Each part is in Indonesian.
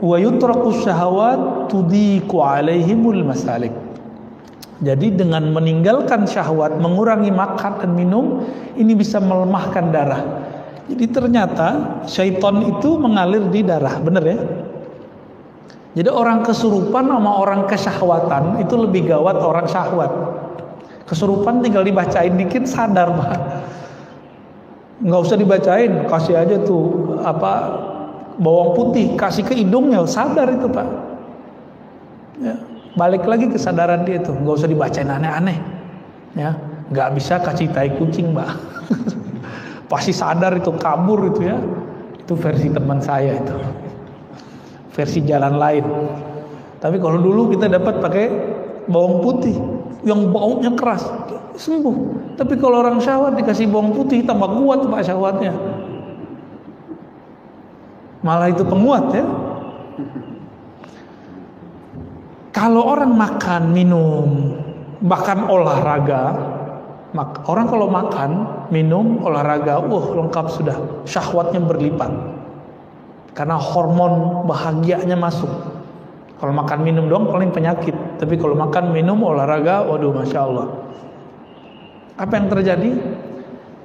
wa yutraku syahawat tudiku alaihimul masalik. Jadi dengan meninggalkan syahwat, mengurangi makan dan minum, ini bisa melemahkan darah. Jadi ternyata syaitan itu mengalir di darah, benar ya? Jadi orang kesurupan sama orang kesyahwatan itu lebih gawat orang syahwat. Kesurupan tinggal dibacain dikit sadar, Pak. Nggak usah dibacain, kasih aja tuh bawang putih, kasih ke hidungnya, sadar itu, Pak. Ya, balik lagi kesadaran dia tuh, nggak usah dibacain aneh-aneh. Ya, nggak bisa kasih tai kucing, Pak. Pasti sadar itu, kabur itu ya. Itu versi teman saya itu. Versi jalan lain. Tapi kalau dulu kita dapat pakai bawang putih yang baunya keras, sembuh. Tapi kalau orang syahwat dikasih bawang putih tambah kuat, Pak, syahwatnya. Malah itu penguat ya. Kalau orang makan, minum, bahkan olahraga, orang kalau makan, minum, olahraga, lengkap sudah. Syahwatnya berlipat. Karena hormon bahagianya masuk. Kalau makan minum doang paling penyakit. Tapi kalau makan minum olahraga, waduh, masya Allah. Apa yang terjadi?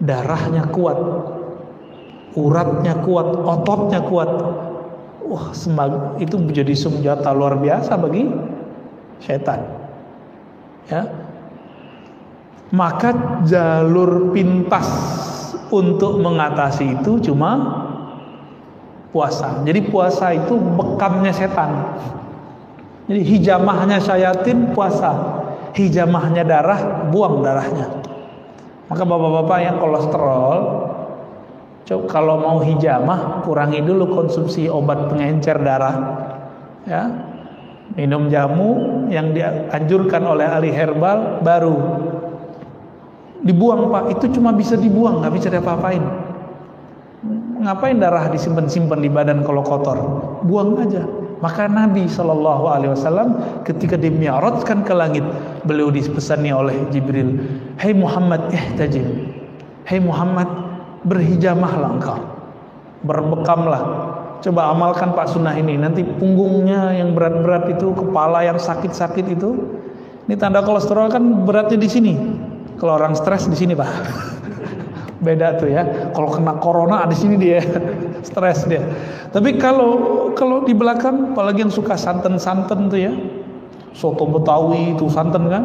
Darahnya kuat, uratnya kuat, ototnya kuat. Wah, itu menjadi senjata luar biasa bagi setan. Ya. Maka jalur pintas untuk mengatasi itu cuma puasa. Jadi puasa itu bekamnya setan. Jadi hijamahnya syayatin puasa, hijamahnya darah buang darahnya. Maka bapak-bapak yang kolesterol, kalau mau hijamah kurangi dulu konsumsi obat pengencer darah, ya. Minum jamu yang dianjurkan oleh ahli herbal, baru dibuang, Pak. Itu cuma bisa dibuang, nggak bisa diapa-apain. Ngapain darah disimpan-simpan di badan kalau kotor? Buang aja. Maka Nabi SAW ketika dimi'rajkan ke langit, beliau dipesani oleh Jibril, "Hai Muhammad, ihtajim. Hai Muhammad, berhijamahlah engkau. Berbekamlah. Coba amalkan Pak sunnah ini. Nanti punggungnya yang berat-berat itu, kepala yang sakit-sakit itu, ini tanda kolesterol kan beratnya di sini. Kalau orang stres di sini, Pak." Beda tuh ya. Kalau kena corona di sini dia stres dia. Tapi kalau di belakang, apalagi yang suka santen-santen tuh ya, soto Betawi itu santen kan,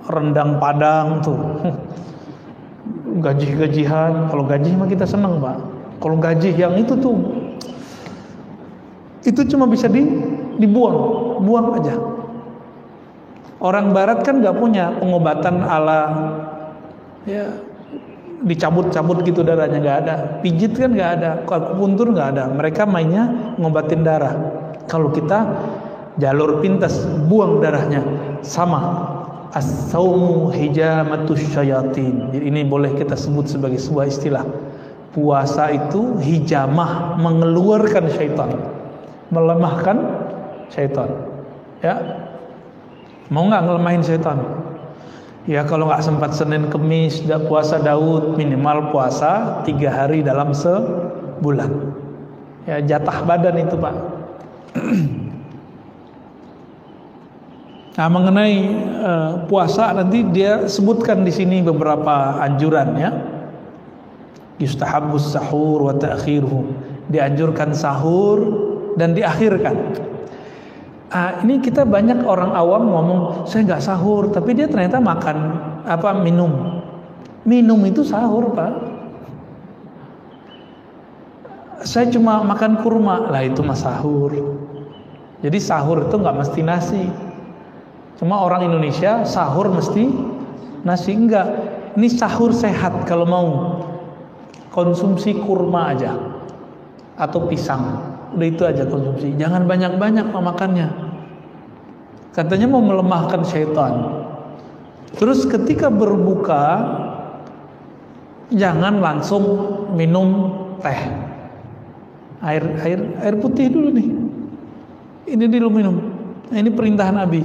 rendang Padang tuh, gaji-gajihan. Kalau gaji mah kita seneng, Pak. Kalau gaji yang itu tuh, itu cuma bisa dibuang, buang aja. Orang Barat kan nggak punya pengobatan ala ya dicabut-cabut gitu darahnya, nggak ada. Pijit kan nggak ada, akupuntur nggak ada. Mereka mainnya ngobatin darah. Kalau kita jalur pintas, buang darahnya. Sama, as-saumu hijamatus syayatin. Jadi ini boleh kita sebut sebagai sebuah istilah. Puasa itu hijamah, mengeluarkan syaitan, melemahkan syaitan. Ya, mau nggak ngelemahin syaitan? Ya kalau nggak sempat Senin Kemis puasa Daud, minimal puasa 3 hari dalam sebulan. Ya jatah badan itu, Pak. Nah mengenai puasa nanti dia sebutkan di sini beberapa anjuran ya. Yustahabbus sahur wa ta'khiruhu. Dianjurkan sahur dan diakhirkan. Ini kita banyak orang awam ngomong saya nggak sahur, tapi dia ternyata makan minum. Minum itu sahur, Pak. Saya cuma makan kurma, lah itu mah sahur. Jadi sahur itu nggak mesti nasi. Cuma orang Indonesia sahur mesti nasi, enggak. Ini sahur sehat kalau mau. Konsumsi kurma aja atau pisang. Udah itu aja konsumsi. Jangan banyak-banyak makannya. Katanya mau melemahkan syaitan. Terus ketika berbuka jangan langsung minum teh. Air putih dulu nih. Ini dulu minum. Nah, ini perintah Nabi.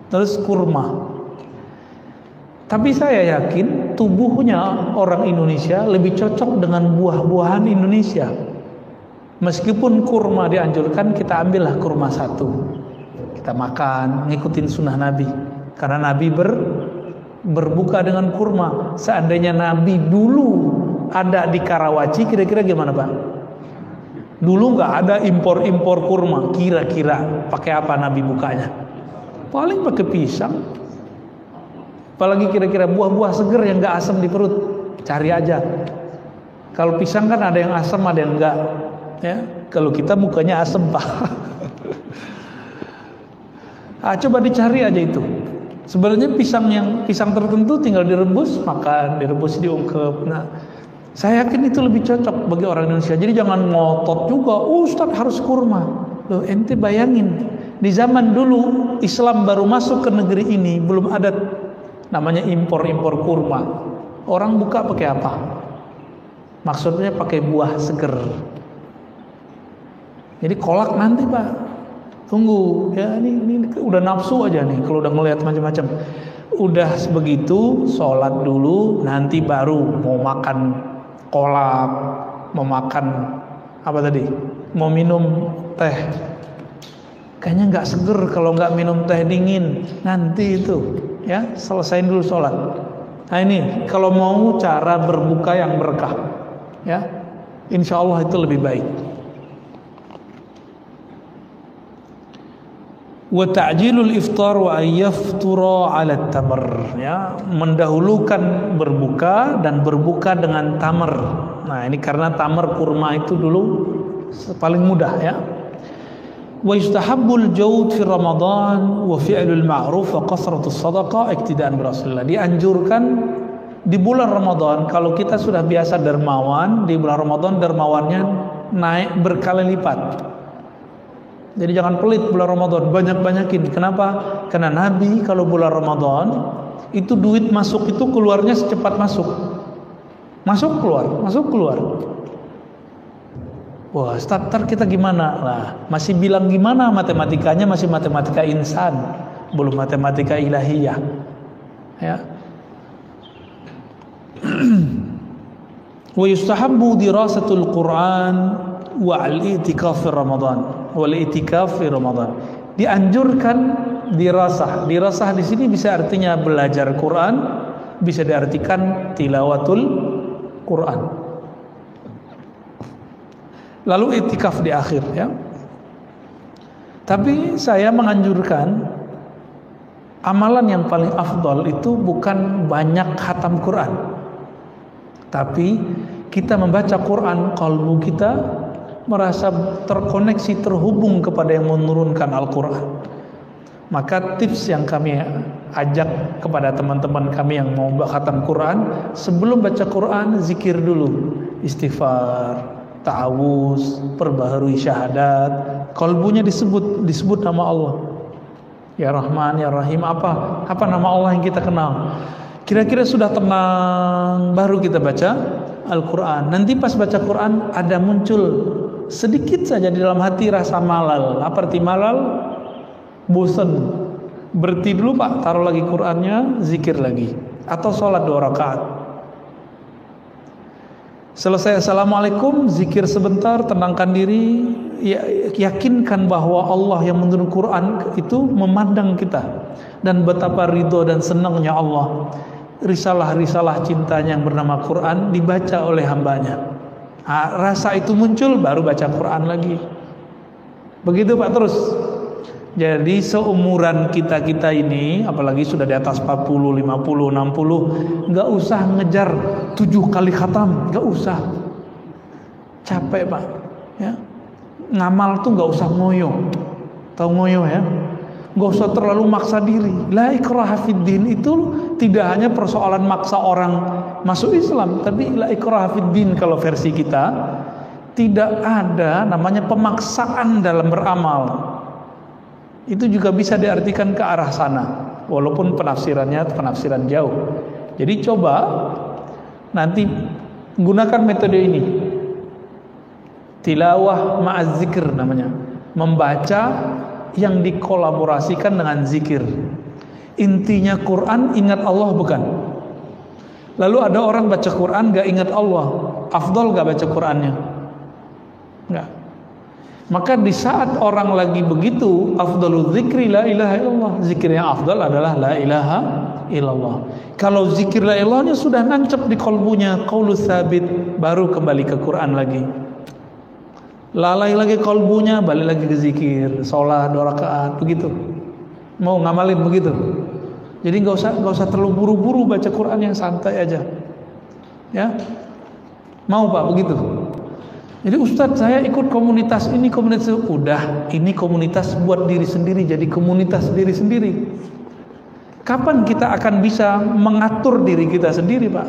Terus kurma. Tapi saya yakin tubuhnya orang Indonesia lebih cocok dengan buah-buahan Indonesia. Meskipun kurma dianjurkan, kita ambillah kurma satu, kita makan, ngikutin sunnah Nabi. Karena Nabi berbuka dengan kurma. Seandainya Nabi dulu ada di Karawaci, kira-kira gimana Pak? Dulu nggak ada impor kurma, kira-kira pakai apa Nabi bukanya? Paling pakai pisang. Apalagi kira-kira buah-buah seger yang nggak asam di perut, cari aja. Kalau pisang kan ada yang asam, ada yang enggak. Ya, kalau kita mukanya asam Pak. Coba dicari aja itu. Sebenarnya pisang tertentu tinggal direbus, makan, direbus diungkep. Nah, saya yakin itu lebih cocok bagi orang Indonesia. Jadi jangan ngotot juga, Ustaz harus kurma. Loh, ente bayangin, di zaman dulu Islam baru masuk ke negeri ini, belum ada namanya impor kurma. Orang buka pakai apa? Maksudnya pakai buah seger. Jadi kolak nanti Pak, tunggu ya, ini udah nafsu aja nih kalau udah ngelihat macam-macam. Udah begitu sholat dulu, nanti baru mau makan kolak, mau makan apa tadi, mau minum teh. Kayaknya nggak seger kalau nggak minum teh dingin. Nanti itu ya, selesain dulu sholat. Nah ini kalau mau cara berbuka yang berkah, ya insya Allah itu lebih baik. Wa ta'jilul iftar wa ayyaftura 'ala tamr, ya, mendahulukan berbuka dan berbuka dengan tamar. Nah, ini karena tamar kurma itu dulu paling mudah ya. Wa yustahabbul jawd fi Ramadan wa fi'lul ma'ruf wa qasratus shadaqah iktidaan bi Rasulillah. Dianjurkan di bulan Ramadan, kalau kita sudah biasa dermawan, di bulan Ramadan dermawannya naik berkali lipat. Jadi jangan pelit bulan Ramadan, banyak-banyakin. Kenapa? Karena Nabi kalau bulan Ramadan itu duit masuk itu keluarnya secepat masuk. Masuk keluar. Wah, starter kita gimana? Nah, masih bilang gimana matematikanya, masih matematika insan, belum matematika ilahiyah. Ya. Wa yustahabbu dirasatul Quran wa al-i'tikaf fi Ramadan. Wal i'tikaf fi Ramadan. Dianjurkan dirasah. Dirasah di sini bisa artinya belajar Quran, bisa diartikan tilawatul Quran. Lalu i'tikaf di akhir ya. Tapi saya menganjurkan amalan yang paling afdal itu bukan banyak khatam Quran. Tapi kita membaca Quran, kalbu kita merasa terkoneksi, terhubung kepada yang menurunkan Al-Quran. Maka tips yang kami ajak kepada teman-teman kami yang mau khatam Quran, sebelum baca Quran zikir dulu, istighfar, ta'awuz, perbaharui syahadat, kalbunya disebut nama Allah. Ya Rahman, Ya Rahim, apa nama Allah yang kita kenal. Kira-kira sudah tenang, baru kita baca Al-Quran. Nanti pas baca Quran ada muncul sedikit saja di dalam hati rasa malal. Apa arti malal? Bosan. Berhenti dulu Pak, taruh lagi Qurannya, zikir lagi. Atau sholat 2 rakaat. Selesai Assalamualaikum, zikir sebentar, tenangkan diri, yakinkan bahwa Allah yang menurunkan Quran itu memandang kita. Dan betapa ridho dan senangnya Allah, risalah-risalah cintanya yang bernama Quran dibaca oleh hambanya. Rasa itu muncul, baru baca Quran lagi. Begitu Pak terus. Jadi seumuran kita ini, apalagi sudah di atas 40, 50, 60, nggak usah ngejar 7 kali khatam, nggak usah. Capek Pak. Ya. Ngamal tuh nggak usah ngoyo. Tahu ngoyo ya? Nggak usah terlalu maksa diri. La ikraha fiddin itu tidak hanya persoalan maksa orang masuk Islam, tapi la ikraha fiddin kalau versi kita tidak ada namanya pemaksaan dalam beramal. Itu juga bisa diartikan ke arah sana, walaupun penafsirannya penafsiran jauh. Jadi coba nanti gunakan metode ini, tilawah ma'az zikir namanya, membaca yang dikolaborasikan dengan zikir. Intinya Quran, ingat Allah bukan? Lalu ada orang baca Quran gak ingat Allah, afdal gak baca Qurannya? Enggak. Maka di saat orang lagi begitu, afdalul zikri la ilaha illallah. Zikir yang afdal adalah la ilaha illallah. Kalau zikir la ilahnya sudah nancap di kolbunya, qaulus sabit, baru kembali ke Quran lagi. Lalai lagi kolbunya, balik lagi ke zikir, sholat 2 rakaat, begitu. Mau ngamalin begitu. Jadi nggak usah terlalu buru-buru baca Quran, yang santai aja. Ya, mau Pak begitu. Jadi Ustadz, saya ikut komunitas ini, komunitas itu. Udah, ini komunitas buat diri sendiri, jadi komunitas diri sendiri. Kapan kita akan bisa mengatur diri kita sendiri, Pak?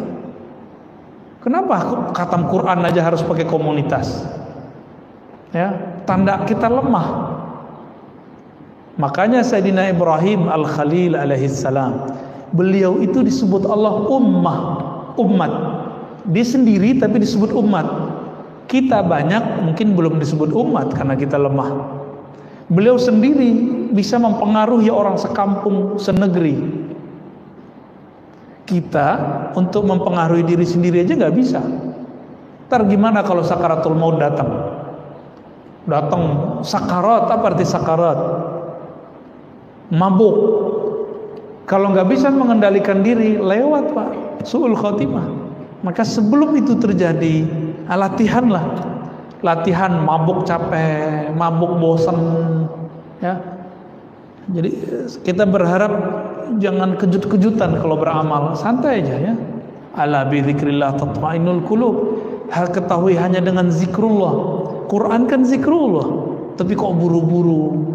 Kenapa khatam Quran aja harus pakai komunitas? Ya, tanda kita lemah. Makanya Sayyidina Ibrahim Al-Khalil alaihissalam, beliau itu disebut Allah umat. Dia sendiri tapi disebut umat. Kita banyak mungkin belum disebut umat karena kita lemah. Beliau sendiri bisa mempengaruhi orang sekampung, senegeri. Kita untuk mempengaruhi diri sendiri aja nggak bisa. Ntar gimana kalau sakaratul maut datang? Sakarat, apa arti sakarat? Mabuk. Kalau nggak bisa mengendalikan diri, lewat Pak, su'ul khotimah. Maka sebelum itu terjadi, latihanlah. Latihan mabuk capek, mabuk bosan, ya. Jadi kita berharap jangan kejut-kejutan kalau beramal, santai aja ya. Ala bi dzikrillah tatmainnul qulub. Ketahui hanya dengan zikrullah. Quran kan zikrullah, tapi kok buru-buru.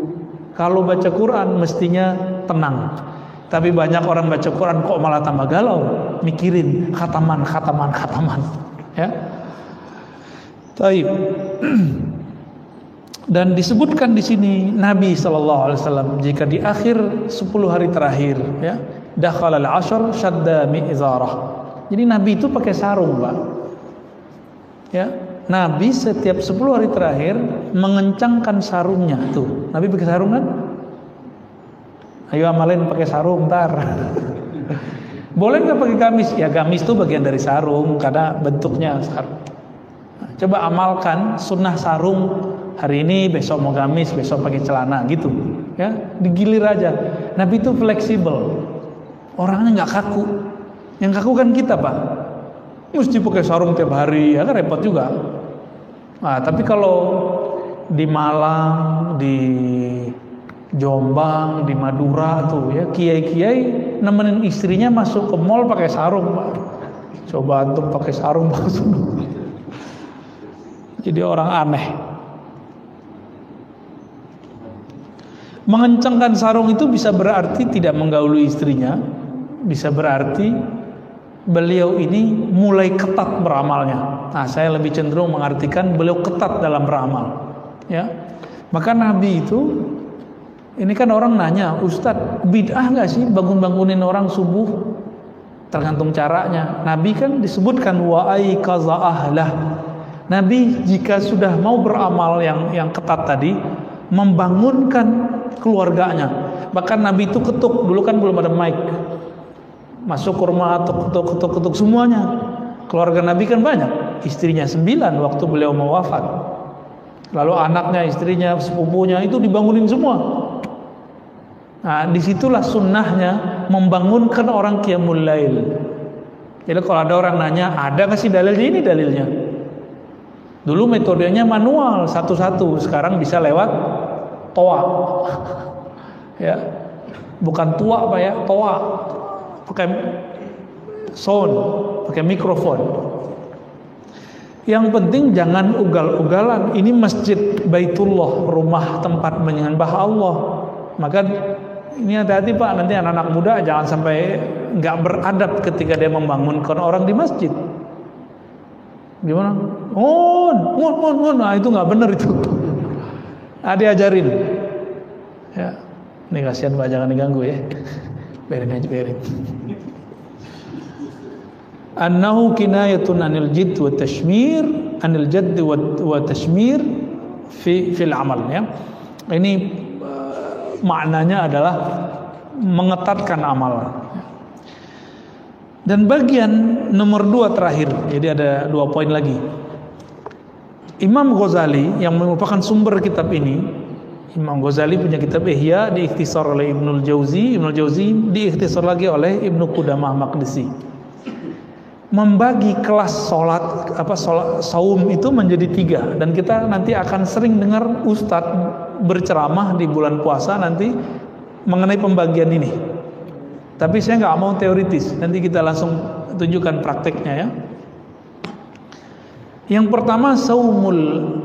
Kalau baca Quran mestinya tenang. Tapi banyak orang baca Quran kok malah tambah galau, mikirin khataman, ya. Taib. Dan disebutkan di sini Nabi SAW jika di akhir 10 hari terakhir, ya, dakhalal ashar shadda mi'zarah. Jadi Nabi itu pakai sarung, Pak. Ya, Nabi setiap 10 hari terakhir mengencangkan sarungnya. Tuh, Nabi pakai sarung kan? Ayo amalin pakai sarung ntar. Boleh nggak pakai gamis? Ya gamis itu bagian dari sarung karena bentuknya sarung. Nah, coba amalkan sunnah sarung hari ini, besok mau gamis, besok pakai celana gitu. Ya, digilir aja. Nabi itu fleksibel. Orangnya nggak kaku. Yang kaku kan kita, Pak. Mesti pakai sarung tiap hari, ya kan repot juga. Nah, tapi kalau di Malang, di Jombang, di Madura tuh ya, kiai-kiai nemenin istrinya masuk ke mall pakai sarung, Pak. Coba antum pakai sarung masuk. Jadi orang aneh. Mengencangkan sarung itu bisa berarti tidak menggauli istrinya, bisa berarti beliau ini mulai ketat beramalnya. Nah, saya lebih cenderung mengartikan beliau ketat dalam beramal, ya. Maka Nabi itu, ini kan orang nanya, Ustadz, bid'ah nggak sih bangun-bangunin orang subuh? Tergantung caranya. Nabi kan disebutkan wa ayqaza ahlah. Nabi jika sudah mau beramal yang ketat tadi, membangunkan keluarganya. Bahkan Nabi itu ketuk, dulu kan belum ada mic. Masuk ke rumah, ketuk semuanya. Keluarga Nabi kan banyak, istrinya 9 waktu beliau mau wafat. Lalu anaknya, istrinya, sepupunya itu dibangunin semua. Nah, disitulah sunnahnya membangunkan orang qiyamul lail. Jadi kalau ada orang nanya, ada nggak sih dalilnya? Ini dalilnya. Dulu metodenya manual satu-satu, sekarang bisa lewat toa. Ya, bukan tua Pak ya, toa. Pakai sound, pakai mikrofon. Yang penting jangan ugal-ugalan. Ini masjid Baitullah, rumah tempat menyembah Allah. Maka ini hati-hati Pak, nanti anak-anak muda jangan sampai nggak beradab ketika dia membangunkan orang di masjid. Gimana? Nah itu nggak benar itu. Nah, diajarin. Ya, ini kasihan Pak, jangan diganggu ya. Biarin. Annahu kinayatun anil jidd wa tashmir, anil jadd wa tashmir fil amal, ya. Ini maknanya adalah mengetatkan amal. Dan bagian nomor 2 terakhir, jadi ada 2 poin lagi. Imam Ghazali yang merupakan sumber kitab ini, Imam Ghazali punya kitab Ihya diikhtisar oleh Ibnul Jauzi, Ibnul Jauzi diikhtisar lagi oleh Ibnu Qudamah Maqdisi. Membagi kelas sholat saum itu menjadi 3, dan kita nanti akan sering dengar ustadz berceramah di bulan puasa nanti mengenai pembagian ini. Tapi saya nggak mau teoritis, nanti kita langsung tunjukkan prakteknya ya. Yang pertama saumul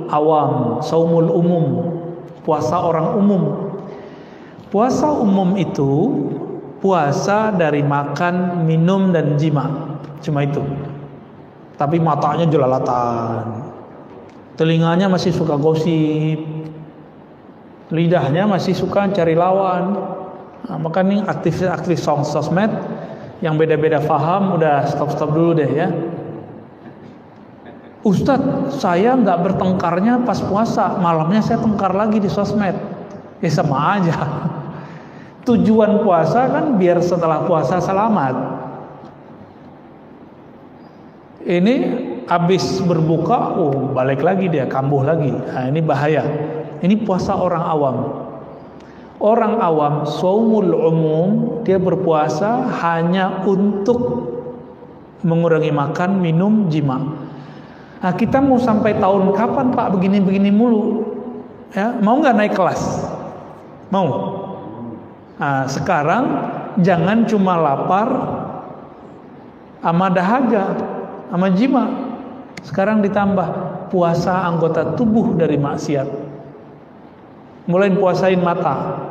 awam, saumul umum, puasa orang umum. Puasa umum itu puasa dari makan, minum dan jima, cuma itu. Tapi matanya jelalatan, telinganya masih suka gosip, lidahnya masih suka cari lawan. Nah, maka nih aktif sosmed yang beda-beda paham udah stop dulu deh ya. Ustadz, saya nggak bertengkarnya pas puasa, malamnya saya tengkar lagi di sosmed. Ya sama aja. Tujuan puasa kan biar setelah puasa selamat. Ini habis berbuka, balik lagi dia, kambuh lagi. Nah, ini bahaya. Ini puasa orang awam. Orang awam, shaumul umum, dia berpuasa hanya untuk mengurangi makan, minum, jima. Nah, kita mau sampai tahun kapan Pak begini-begini mulu? Ya, mau nggak naik kelas? Mau? Nah, sekarang jangan cuma lapar sama dahaga, sama jima. Sekarang ditambah puasa anggota tubuh dari maksiat. Mulai puasain mata.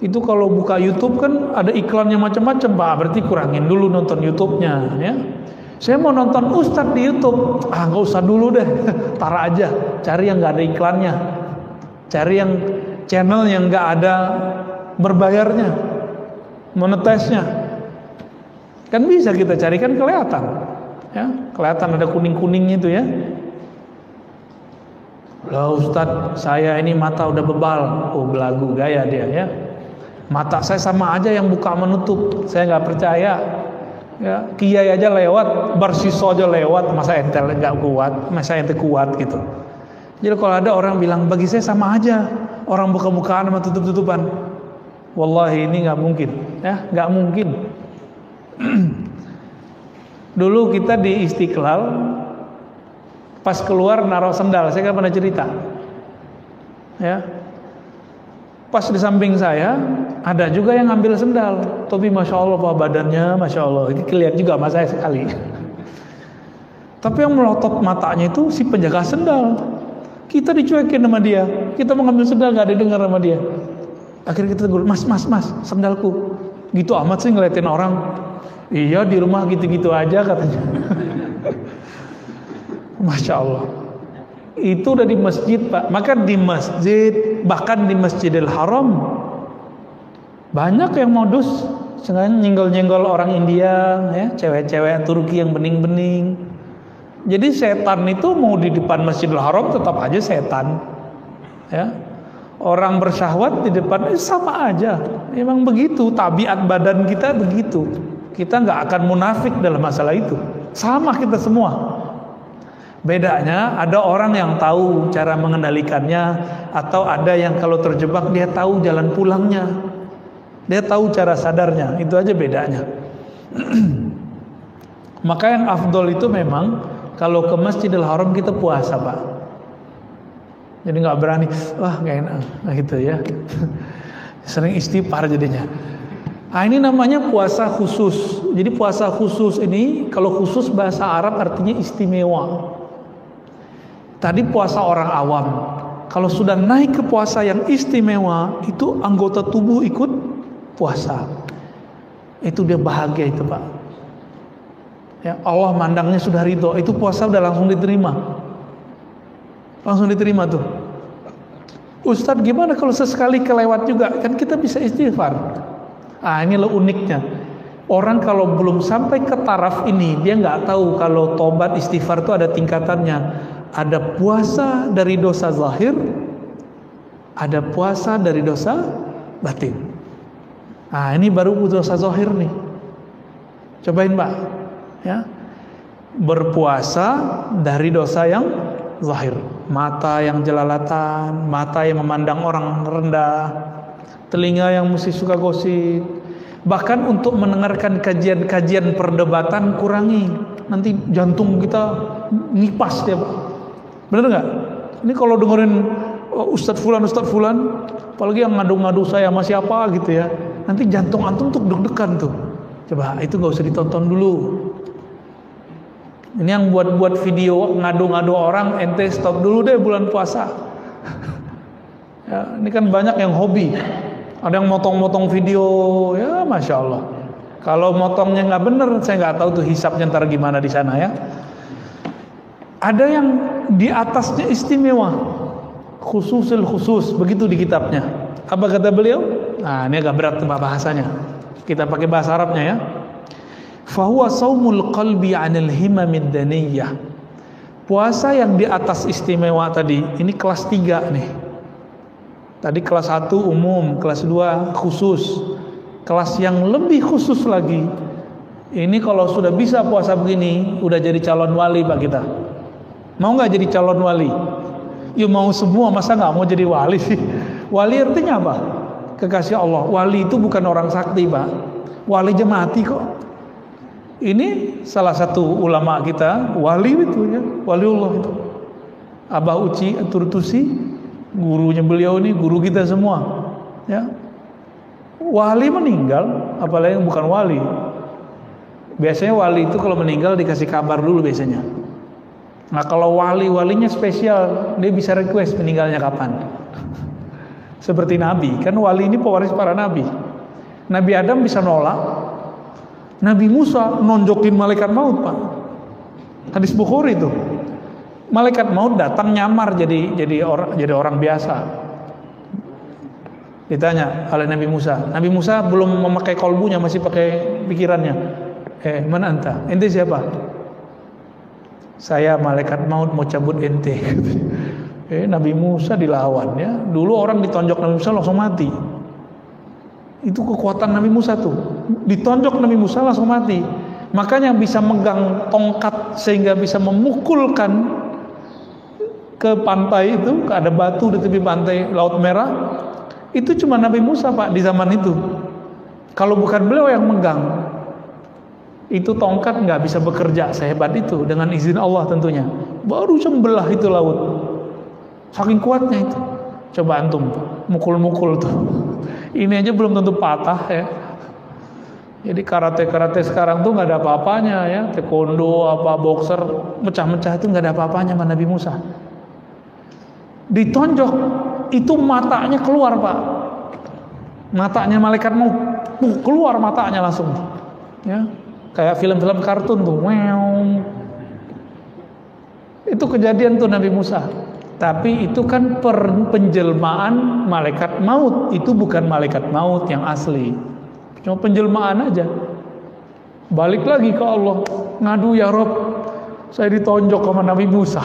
Itu kalau buka YouTube kan ada iklannya macam-macam Pak. Berarti kurangin dulu nonton YouTube-nya ya. Saya mau nonton ustadz di YouTube, nggak usah dulu deh, tar aja, cari yang nggak ada iklannya, cari yang channel yang nggak ada berbayarnya, monetize-nya, kan bisa kita cari, kan kelihatan, ya, kelihatan ada kuning-kuningnya itu ya. Lah ustadz, saya ini mata udah bebal, belagu gaya dia ya, mata saya sama aja yang buka menutup, saya nggak percaya. Ya, kiai aja lewat, barsiso aja lewat, masa ente nggak kuat, masa ente kuat gitu. Jadi kalau ada orang bilang bagi saya sama aja, orang buka-bukaan sama tutup-tutupan, wallahi ini nggak mungkin, ya nggak mungkin. Dulu kita di Istiqlal, pas keluar naruh sendal, saya kan pernah cerita, ya. Pas di samping saya ada juga yang ngambil sendal, tapi masya Allah Pak, badannya masya Allah, ini kelihatan juga sama saya sekali. Tapi yang melotot matanya itu si penjaga sendal. Kita dicuekin sama dia, kita mau ngambil sendal nggak didengar sama dia. Akhirnya kita tegur, mas sendalku. Gitu amat sih ngeliatin orang. Iya di rumah gitu-gitu aja katanya. Masya Allah. Itu udah di masjid Pak. Maka di masjid, bahkan di Masjidil Haram, banyak yang modus sengaja nyenggol-nyenggol orang India, ya, cewek-cewek Turki yang bening-bening. Jadi setan itu mau di depan Masjidil Haram tetap aja setan, ya. Orang bersyahwat di depan sama aja. Memang begitu, tabiat badan kita begitu. Kita nggak akan munafik dalam masalah itu. Sama kita semua. Bedanya ada orang yang tahu cara mengendalikannya, atau ada yang kalau terjebak dia tahu jalan pulangnya, dia tahu cara sadarnya. Itu aja bedanya. Maka yang afdol itu memang kalau ke Masjidil Haram kita puasa Pak. Jadi nggak berani, wah nggak enak, gitu ya. Sering istighfar jadinya. Nah, ini namanya puasa khusus. Jadi puasa khusus ini, kalau khusus bahasa Arab artinya istimewa. Tadi puasa orang awam. Kalau sudah naik ke puasa yang istimewa, itu anggota tubuh ikut puasa. Itu dia bahagia itu Pak. Ya, Allah mandangnya sudah ridho. Itu puasa udah langsung diterima. Langsung diterima tuh. Ustadz gimana kalau sesekali kelewat juga? Kan kita bisa istighfar. Ini loh uniknya. Orang kalau belum sampai ke taraf ini, dia nggak tahu kalau tobat istighfar itu ada tingkatannya. Ada puasa dari dosa zahir, ada puasa dari dosa batin. Ini baru dosa zahir nih. Cobain Pak, ya. berpuasa dari dosa yang zahir, mata yang jelalatan, mata yang memandang orang rendah, telinga yang mesti suka gosip. Bahkan untuk mendengarkan kajian-kajian perdebatan kurangi, nanti jantung kita nipas dia, bener nggak? Ini kalau dengerin Ustadz Fulan, apalagi yang ngadu-ngadu saya sama siapa gitu ya, nanti jantung antum tuh deg-degan tuh. Coba itu nggak usah ditonton dulu. Ini yang buat video ngadu-ngadu orang, ente stop dulu deh bulan puasa. Ya, ini kan banyak yang hobi. Ada yang motong-motong video, ya masya Allah. Kalau motongnya nggak bener, saya nggak tahu tuh hisapnya ntar gimana di sana ya. Ada yang di atasnya istimewa, khususul khusus, begitu di kitabnya. Apa kata beliau? Nah ini agak berat bahasanya. Kita pakai bahasa Arabnya ya. Fahuwa saumul qalbi 'anil himamid daniyah. Puasa yang di atas istimewa tadi, ini kelas 3 nih. Tadi kelas 1 umum, kelas 2 khusus. Kelas yang lebih khusus lagi, ini kalau sudah bisa puasa begini, udah jadi calon wali Pak kita. Mau nggak jadi calon wali? Ya mau semua, masa nggak mau jadi wali sih? Wali artinya apa? Kekasih Allah. Wali itu bukan orang sakti Pak. Wali aja mati kok. Ini salah satu ulama kita, wali itu ya, waliullah itu. Abah Uci Turtusi, gurunya beliau ini, guru kita semua. Ya. Wali meninggal, apalagi yang bukan wali. Biasanya wali itu kalau meninggal dikasih kabar dulu biasanya. Nah kalau walinya spesial, dia bisa request meninggalnya kapan. Seperti Nabi, kan wali ini pewaris para nabi. Nabi Adam bisa nolak. Nabi Musa nonjokin malaikat maut Pak. Hadis Bukhari itu. Malaikat maut datang nyamar jadi orang biasa. Ditanya oleh Nabi Musa. Nabi Musa belum memakai kolbunya, masih pakai pikirannya. Mana anta? Ente siapa? Saya malaikat maut mau cabut ente. Nabi Musa dilawan ya. Dulu orang ditonjok Nabi Musa langsung mati. Itu kekuatan Nabi Musa tuh. Ditonjok Nabi Musa langsung mati. Makanya bisa megang tongkat sehingga bisa memukulkan ke pantai itu, ada batu di tepi pantai Laut Merah. Itu cuma Nabi Musa Pak di zaman itu. Kalau bukan beliau yang megang, itu tongkat nggak bisa bekerja sehebat itu dengan izin Allah tentunya. Baru sembelah itu laut. Saking kuatnya itu. Coba antum mukul-mukul tuh. Ini aja belum tentu patah ya. Jadi karate sekarang tuh nggak ada apa-apanya ya. Taekwondo apa boxer mecah-mecah itu nggak ada apa-apanya sama Nabi Musa. Ditonjok itu matanya keluar Pak. Matanya malaikat mau keluar matanya langsung. Ya. Kayak film-film kartun tuh. Itu kejadian tuh Nabi Musa. Tapi itu kan penjelmaan malaikat maut. Itu bukan malaikat maut yang asli. Cuma penjelmaan aja. Balik lagi ke Allah. Ngadu ya Rob, saya ditonjok sama Nabi Musa.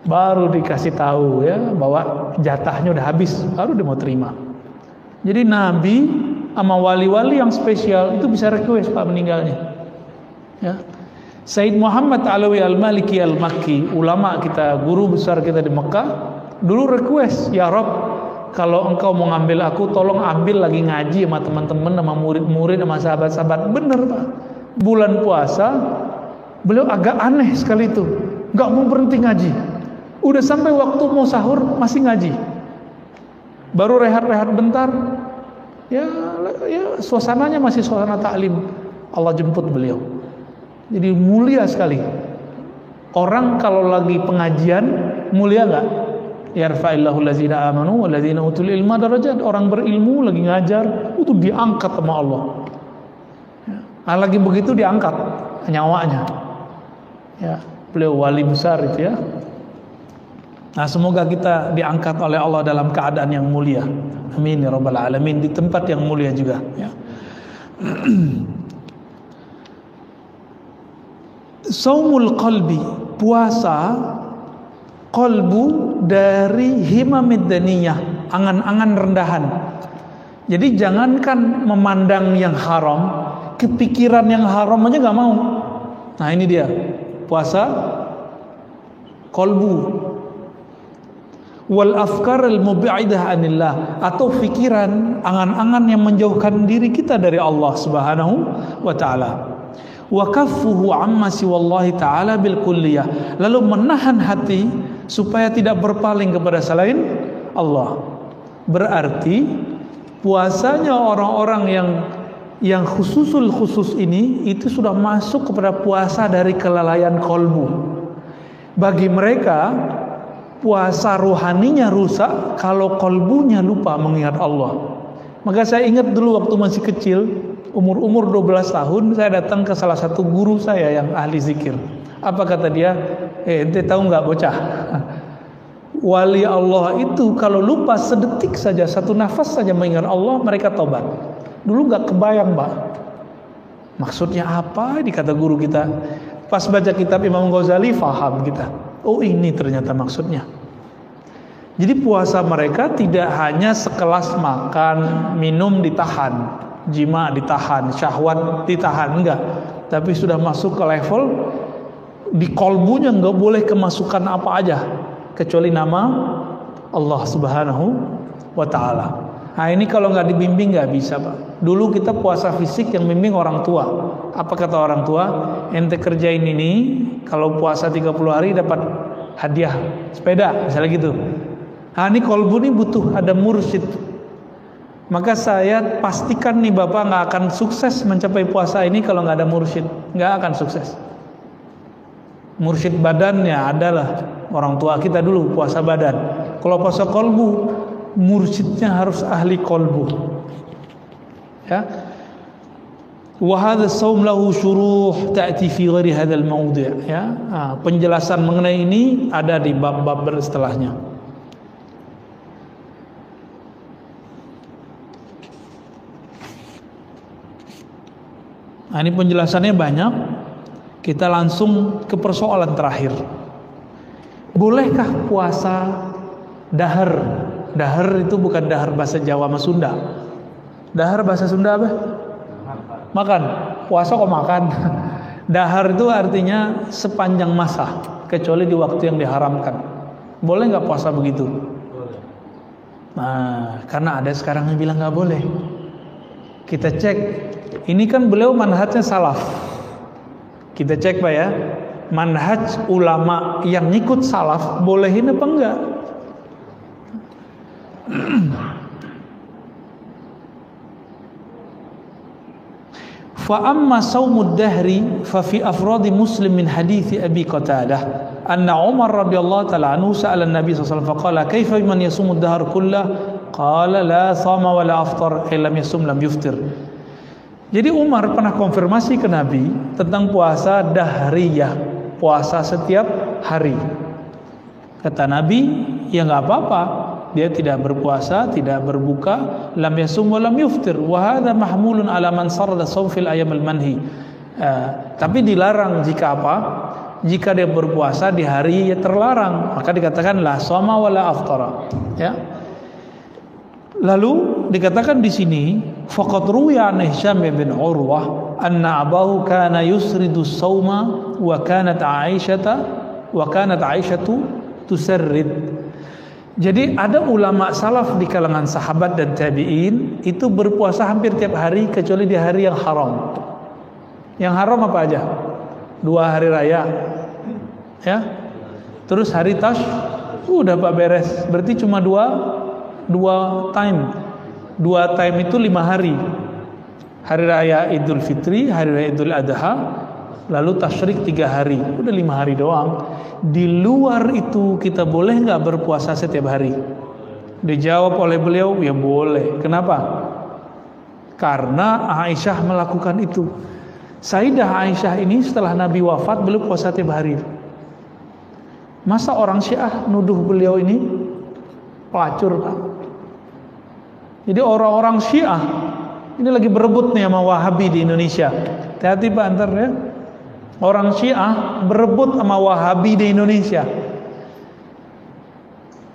Baru dikasih tahu ya bahwa jatahnya udah habis. Baru dia mau terima. Jadi Nabi sama wali-wali yang spesial itu bisa request Pak meninggalnya. Ya. Said Muhammad Alawi Al-Maliki Al-Makki, ulama kita, guru besar kita di Mekah, dulu request, ya Rob, kalau engkau mau ngambil aku, tolong ambil lagi ngaji sama teman-teman, sama murid-murid, sama sahabat-sahabat. Bener Pak, bulan puasa, beliau agak aneh sekali itu, nggak mau berhenti ngaji. Udah sampai waktu mau sahur, masih ngaji. Baru rehat-rehat bentar, ya suasananya masih suasana taklim. Allah jemput beliau. Jadi mulia sekali. Orang kalau lagi pengajian mulia nggak? Yarfa'illahu allazina amanu wallazina utul ilma darajat. Orang berilmu lagi ngajar itu diangkat sama Allah. Nah, lagi begitu diangkat nyawanya. Ya, beliau wali besar itu ya. Nah, semoga kita diangkat oleh Allah dalam keadaan yang mulia. Amin ya rabbal alamin, di tempat yang mulia juga ya. Saumul qalbi, puasa qalbu dari himamid daniyah, angan-angan rendahan. Jadi jangankan memandang yang haram, kepikiran yang haram aja nggak mau. Nah ini dia puasa kolbu. Wal afkar al mubi'idah anillah, atau pikiran, angan-angan yang menjauhkan diri kita dari Allah Subhanahu wa taala. Wa kaffuhu amma siwallahi taala bil kulliyah, lalu menahan hati supaya tidak berpaling kepada selain Allah. Berarti puasanya orang-orang yang khusus ini itu sudah masuk kepada puasa dari kelalaian kolbu. Bagi mereka puasa rohaninya rusak kalau kolbunya lupa mengingat Allah. Maka saya ingat dulu waktu masih kecil, umur 12 tahun, saya datang ke salah satu guru saya yang ahli zikir. Apa kata dia? Ente tahu nggak bocah? Wali Allah itu kalau lupa sedetik saja, satu nafas saja mengingat Allah, mereka tobat. Dulu nggak kebayang, Mbak. Maksudnya apa? Dikata guru kita. Pas baca kitab Imam Ghazali, faham kita. Oh ini ternyata maksudnya. Jadi puasa mereka tidak hanya sekelas makan, minum ditahan, jima ditahan, syahwat ditahan, enggak. Tapi sudah masuk ke level di kolbunya enggak boleh kemasukan apa aja kecuali nama Allah Subhanahu wa taala. Nah ini kalau nggak dibimbing nggak bisa, Pak. Dulu kita puasa fisik yang bimbing orang tua. Apa kata orang tua? Ente kerjain ini, kalau puasa 30 hari dapat hadiah sepeda, misalnya gitu. Nah ini kolbu ini butuh ada mursyid. Maka saya pastikan nih Bapak nggak akan sukses mencapai puasa ini kalau nggak ada mursyid. Nggak akan sukses. Mursyid badannya adalah orang tua kita dulu puasa badan. Kalau puasa kolbu, mursyidnya harus ahli kolbu. Ya. Wa hadha shaum lahu syuruh ta'ti fi ghairi hadzal mawdi', ya. Penjelasan mengenai ini ada di bab-bab setelahnya. Nah, ini penjelasannya banyak. Kita langsung ke persoalan terakhir. Bolehkah puasa dahar? Dahar itu bukan dahar bahasa Jawa sama Sunda. Dahar bahasa Sunda apa? Makan. Puasa kok makan. Dahar itu artinya sepanjang masa, kecuali di waktu yang diharamkan. Boleh nggak puasa begitu? Boleh. Nah, karena ada sekarang yang bilang nggak boleh. Kita cek. Ini kan beliau manhajnya salaf. Kita cek Pak ya. Manhaj ulama yang ngikut salaf bolehin apa enggak? Fa amma saumud dahri fa fi afradi Muslim min hadits Abi Qatadah anna Umar radhiyallahu ta'ala anhu sa'ala an-nabi sallallahu alaihi wasallam faqala kaifa man yasumud dahr kullah qala la sama wa la aftar illam yasum lam yuftir. Jadi Umar pernah konfirmasi ke Nabi tentang puasa dahriyah, puasa setiap hari. Kata Nabi, ya nggak apa-apa, dia tidak berpuasa, tidak berbuka, lam yasum wa lam yuftir. Wa hadha mahmulun ala man sarada shaum fil ayyam al-manhi. Tapi dilarang jika apa? Jika dia berpuasa di hari yang terlarang, maka dikatakan la shoma wa la aftara. Ya. Lalu dikatakan di sini, faqad ruwiya an Hisham bin Urwah anna abahu kana yusridu shauma wa kanat Aisyatu tusarrid. Jadi ada ulama salaf di kalangan sahabat dan tabi'in itu berpuasa hampir tiap hari kecuali di hari yang haram. Yang haram apa aja? 2 hari raya. Ya. Terus hari tash udah Pak beres. Berarti cuma dua time. 2 time itu 5 hari. Hari raya Idul Fitri, hari raya Idul Adha, lalu tasyrik 3 hari. Udah 5 hari doang. Di luar itu kita boleh nggak berpuasa setiap hari? Dijawab oleh beliau, ya boleh. Kenapa? Karena Aisyah melakukan itu. Sayyidah Aisyah ini setelah Nabi wafat beliau puasa tiap hari. Masa orang Syiah nuduh beliau ini pelacur, Pak? Jadi orang-orang Syiah ini lagi berebut nih sama Wahabi di Indonesia. Hati-hati Pak antar ya. Orang Syiah berebut sama Wahabi di Indonesia.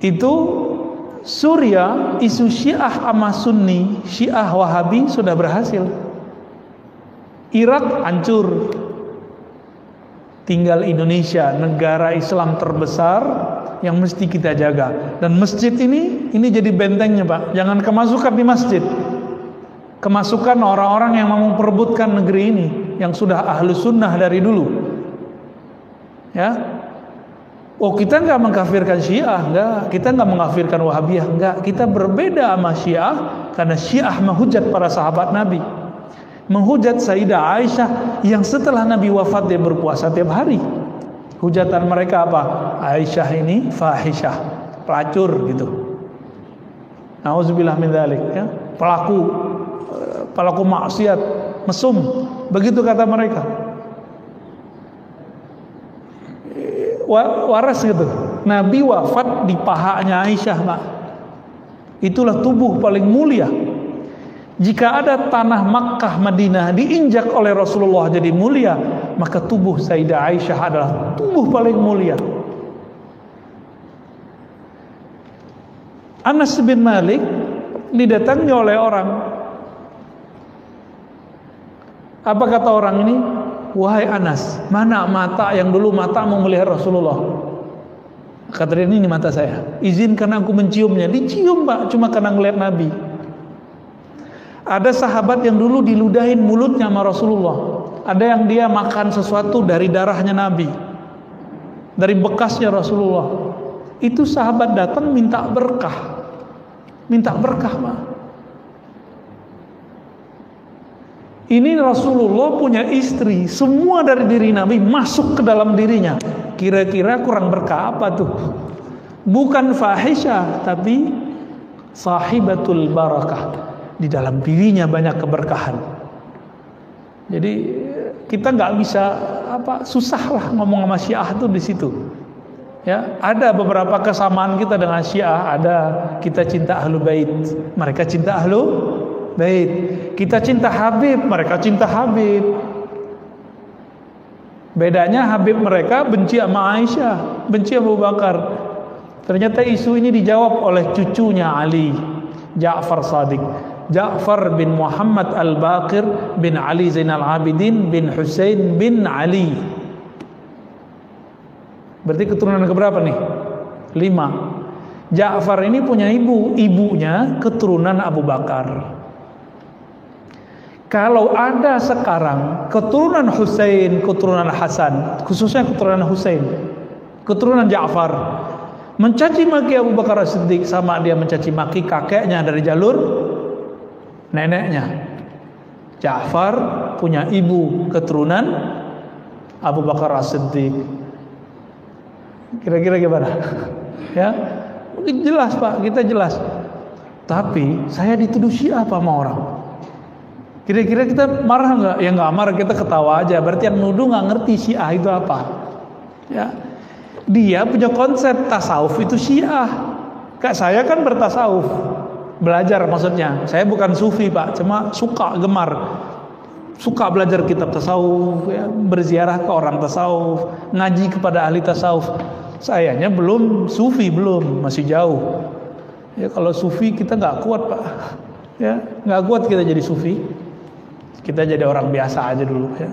Itu Suriah, isu Syiah sama Sunni, Syiah Wahabi sudah berhasil. Irak hancur. tinggal Indonesia, negara Islam terbesar yang mesti kita jaga. Dan masjid ini jadi bentengnya, Pak. Jangan kemasukan di masjid. Kemasukan orang-orang yang mau memperebutkan negeri ini, yang sudah ahlu sunnah dari dulu. Ya, oh kita nggak mengkafirkan Syiah, nggak. Kita nggak mengkafirkan Wahabiyah, nggak. Kita berbeda sama Syiah karena Syiah menghujat para sahabat Nabi. Menghujat Sayyidah Aisyah yang setelah Nabi wafat dia berpuasa tiap hari. Hujatan mereka apa? Aisyah ini fahisyah, pelacur gitu. Nauzubillah min dzalik, ya. Pelaku maksiat, mesum. Begitu kata mereka. Waras gitu. Nabi wafat di pahanya Aisyah, Pak. Itulah tubuh paling mulia. Jika ada tanah Makkah Madinah diinjak oleh Rasulullah jadi mulia, maka tubuh Sayyidah Aisyah adalah tubuh paling mulia. Anas bin Malik didatangi oleh orang. Apa kata orang ini? Wahai Anas, mana mata yang dulu matamu melihat Rasulullah? Kata dia, ini mata saya. Izinkan aku menciumnya. Dicium, Pak, cuma karena ngelihat Nabi. Ada sahabat yang dulu diludahin mulutnya sama Rasulullah. Ada yang dia makan sesuatu dari darahnya Nabi, dari bekasnya Rasulullah. Itu sahabat datang minta berkah. Minta berkah, Pak. Ini Rasulullah punya istri, semua dari diri Nabi masuk ke dalam dirinya. Kira-kira kurang berkah apa tuh? Bukan fahisyah, tapi sahibatul barakah. Di dalam dirinya banyak keberkahan. Jadi kita nggak bisa susah lah ngomong sama Syiah tuh di situ. Ya, ada beberapa kesamaan kita dengan Syiah. Ada kita cinta Ahlul Bait, mereka cinta Ahlul Bait. Kita cinta Habib, mereka cinta Habib. Bedanya Habib mereka benci sama Aisyah, benci Abu Bakar. Ternyata isu ini dijawab oleh cucunya Ali, Ja'far Shadiq. Ja'far bin Muhammad Al-Baqir bin Ali Zainal Abidin bin Husain bin Ali. Berarti keturunan keberapa nih? 5. Ja'far ini punya ibunya keturunan Abu Bakar. Kalau ada sekarang keturunan Husain, keturunan Hasan, khususnya keturunan Husain, keturunan Ja'far, mencaci maki Abu Bakar As-Siddiq sama dia mencaci maki kakeknya dari jalur neneknya. Ja'far punya ibu keturunan Abu Bakar As-Siddiq. Kira-kira gimana? Ya, jelas Pak, kita jelas. Tapi saya dituduh Syiah apa sama orang? Kira-kira kita marah nggak? Ya nggak marah, kita ketawa aja. Berarti yang nuduh nggak ngerti Syiah itu apa. Ya, dia punya konsep tasawuf itu Syiah. Kak saya kan bertasawuf. Belajar maksudnya, saya bukan sufi Pak, cuma gemar suka belajar kitab tasawuf, ya, berziarah ke orang tasawuf, ngaji kepada ahli tasawuf. Sayanya belum sufi, masih jauh. Ya kalau sufi kita nggak kuat Pak, ya nggak kuat kita jadi sufi, kita jadi orang biasa aja dulu ya.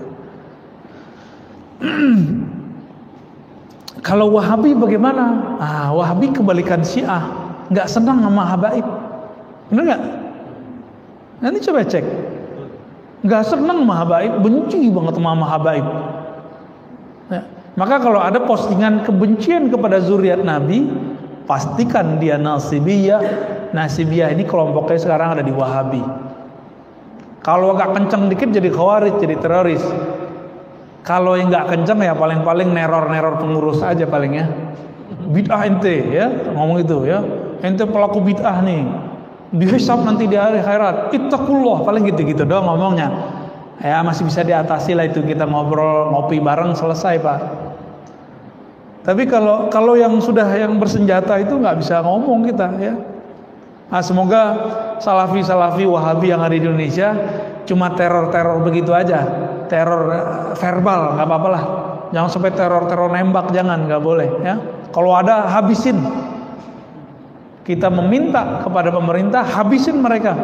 Kalau Wahabi bagaimana? Wahabi kebalikan Syiah, nggak senang sama habaib. Bener nggak? Nanti coba cek. Nggak senang sama habaib, benci banget sama habaib. Ya. Maka kalau ada postingan kebencian kepada zuriat Nabi, pastikan dia nasibiyah. Nasibiyah ini kelompoknya sekarang ada di Wahabi. Kalau agak kenceng dikit jadi khawarij, jadi teroris. Kalau yang nggak kenceng ya paling-paling neror pengurus aja palingnya. Bid'ah ente ya, ngomong itu ya. Ente pelaku bid'ah nih. Dihisab nanti di hari akhirat. Ittaqullah, paling gitu-gitu doang ngomongnya. Ya masih bisa diatasi lah itu, kita ngobrol ngopi bareng selesai Pak. Tapi kalau yang sudah yang bersenjata itu nggak bisa ngomong kita ya. Semoga salafi Wahabi yang ada di Indonesia cuma teror begitu aja, teror verbal nggak apa-apa lah. Jangan sampai teror nembak, jangan, nggak boleh ya. Kalau ada habisin. Kita meminta kepada pemerintah habisin mereka.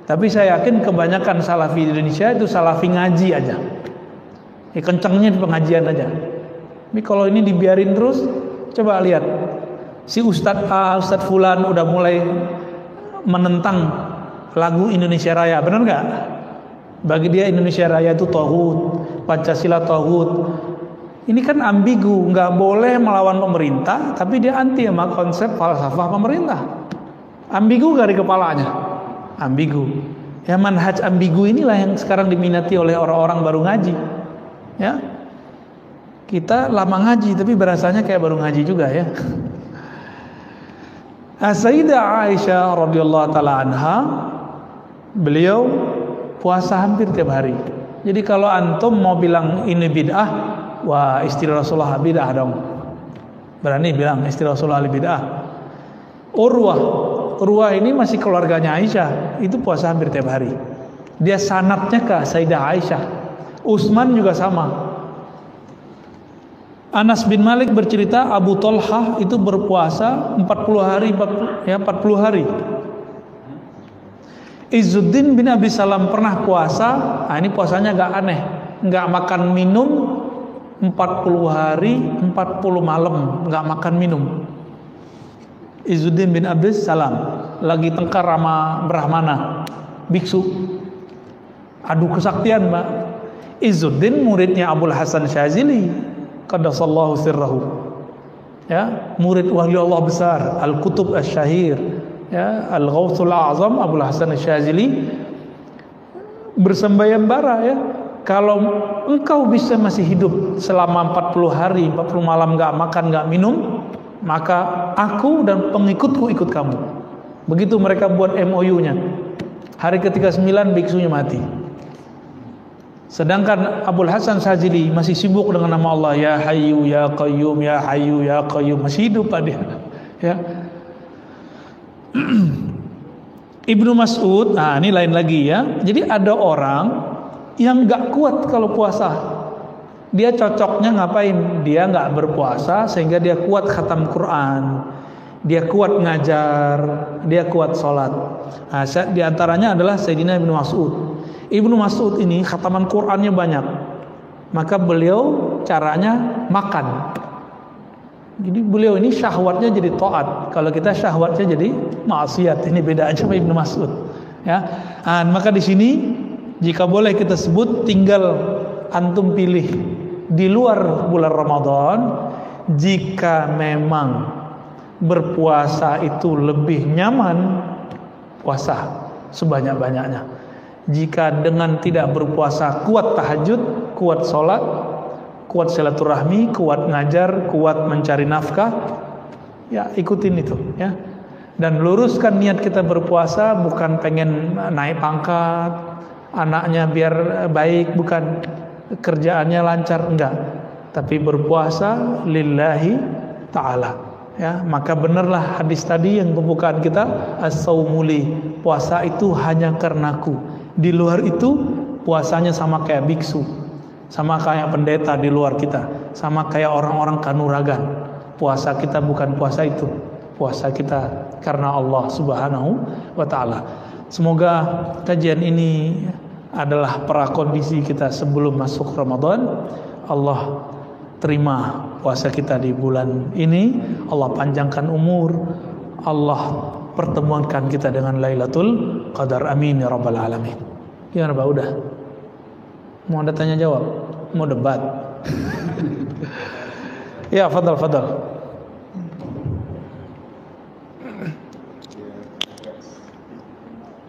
Tapi saya yakin kebanyakan salafi di Indonesia itu salafi ngaji aja. Ya kencengnya di pengajian aja. Tapi kalau ini dibiarin terus, coba lihat. Si Ustadz A, Ustadz Fulan udah mulai menentang lagu Indonesia Raya, benar nggak? Bagi dia Indonesia Raya itu tauhid, Pancasila tauhid. Ini kan ambigu, nggak boleh melawan pemerintah, tapi dia anti sama konsep falsafah pemerintah. Ambigu dari kepalanya, ambigu. Ya manhaj ambigu inilah yang sekarang diminati oleh orang-orang baru ngaji. Ya, kita lama ngaji tapi berasanya kayak baru ngaji juga ya. Sayyidah Aisyah radhiyallahu taala anha, beliau puasa hampir tiap hari. Jadi kalau antum mau bilang ini bid'ah, wah istri Rasulullah bid'ah dong. Berani bilang istri Rasulullah bid'ah. Urwah ini masih keluarganya Aisyah, itu puasa hampir tiap hari. Dia sanadnya ke Sayyidah Aisyah. Utsman juga sama. Anas bin Malik bercerita Abu Thalhah itu berpuasa 40 hari. Izzuddin bin Abi Salam pernah puasa, nah ini puasanya agak aneh, nggak makan minum 40 hari 40 malam, nggak makan minum. Izzuddin bin Abi Salam lagi tengkar sama Brahmana, biksu, adu kesaktian mbak. Izzuddin muridnya Abul Hasan Syazili, qaddasallahu sirrahu, ya, murid wali Allah besar, Al-Kutub Asy-Syahir, ya, Al-Ghawthul A'zam Abul Hasan Syazili bersembayambara, ya, kalau engkau bisa masih hidup selama 40 hari 40 malam gak makan gak minum, maka aku dan pengikutku ikut kamu. Begitu mereka buat MOU-nya. Hari ke-39 biksunya mati. Sedangkan Abul Hasan Syazili masih sibuk dengan nama Allah, ya Hayyu ya Qayyum, ya Hayyu ya Qayyum, masih hidup dia, ya. Ibnu Mas'ud, nah ini lain lagi ya. Jadi ada orang yang nggak kuat kalau puasa. Dia cocoknya ngapain? Dia nggak berpuasa sehingga dia kuat khatam Quran, dia kuat ngajar, dia kuat sholat. Nah, di antaranya adalah Sayyidina Ibnu Mas'ud. Ibnu Mas'ud ini khataman Qurannya banyak. Maka beliau caranya makan. Jadi beliau ini syahwatnya jadi taat, kalau kita syahwatnya jadi maksiat. Ini beda aja sama Ibnu Mas'ud, ya. Nah, maka di sini jika boleh kita sebut, tinggal antum pilih di luar bulan Ramadan. Jika memang berpuasa itu lebih nyaman, puasa sebanyak-banyaknya. Jika dengan tidak berpuasa kuat tahajud, kuat sholat, kuat silaturahmi, kuat ngajar, kuat mencari nafkah, ya ikutin itu, ya. Dan luruskan niat kita berpuasa bukan pengen naik pangkat, anaknya biar baik, bukan, kerjaannya lancar, enggak, tapi berpuasa lillahi ta'ala, ya. Maka benarlah hadis tadi yang pembukaan kita, as-saumuli, puasa itu hanya karenaku. Di luar itu puasanya sama kayak biksu, sama kayak pendeta di luar kita, sama kayak orang-orang kanuragan. Puasa kita bukan puasa itu, puasa kita karena Allah Subhanahu wa ta'ala. Semoga kajian ini adalah prakondisi kita sebelum masuk Ramadan. Allah terima puasa kita di bulan ini, Allah panjangkan umur, Allah pertemuankan kita dengan Lailatul Qadar, amin ya rabbal alamin. Gimana Pak, udah? Mau ada tanya jawab? Mau debat? Ya, fadal.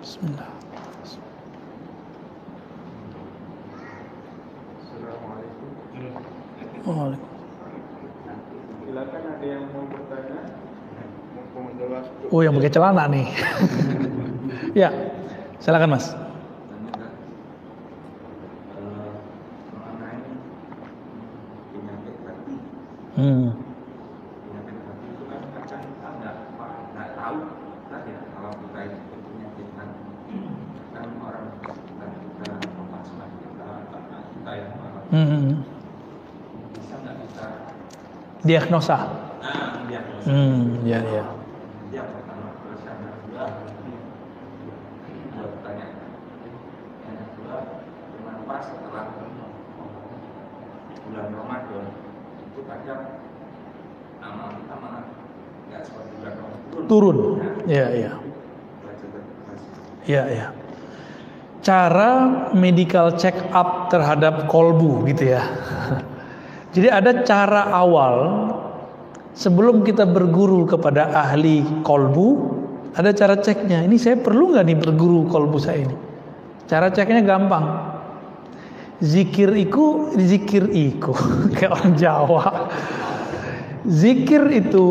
Bismillah. Assalamualaikum. Waalaikumsalam. Silakan, ada yang mau bertanya? Mumpung jelas. Oh, yang pakai celana nih. Ya, silakan Mas. Mengenai penyakit hati. Penyakit hati itu kan kadang kita nggak tahu saja kalau kita itu penyakit hati. Kan orang sekitar kita, pasangan kita, anak kita yang bisa nggak kita Diagnosa. diagnosa. Ya. Yang pertama, terus yang kedua, bertanya. Yang kedua, kenapa setelah terhadap amal kita malah nggak seperti belakang turun. Ya. Ya. Cara medical check up terhadap kolbu gitu ya. Jadi ada cara awal sebelum kita berguru kepada ahli kolbu, ada cara ceknya. Ini saya perlu nggak nih berguru kolbu saya ini? Cara ceknya gampang. Zikir iku kayak orang Jawa. Zikir itu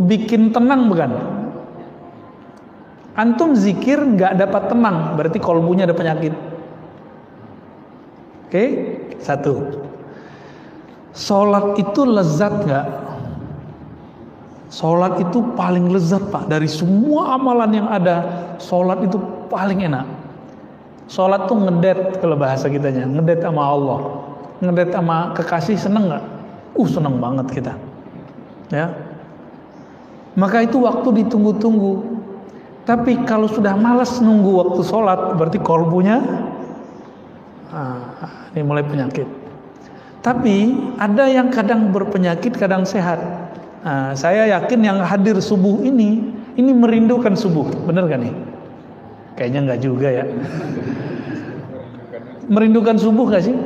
bikin tenang bukan? Antum zikir nggak dapat tenang, berarti kolbunya ada penyakit. Oke, satu. Sholat itu lezat nggak? Sholat itu paling lezat Pak. Dari semua amalan yang ada, sholat itu paling enak. Sholat tuh ngedet kalau bahasa kitanya, ngedet sama Allah, ngedet sama kekasih, seneng nggak? Seneng banget kita. Ya. Maka itu waktu ditunggu-tunggu. Tapi kalau sudah malas nunggu waktu sholat, berarti kolbunya ini mulai penyakit. Tapi ada yang kadang berpenyakit, kadang sehat. Saya yakin yang hadir subuh ini merindukan subuh, bener gak nih? Kayaknya nggak juga ya. Merindukan subuh gak sih?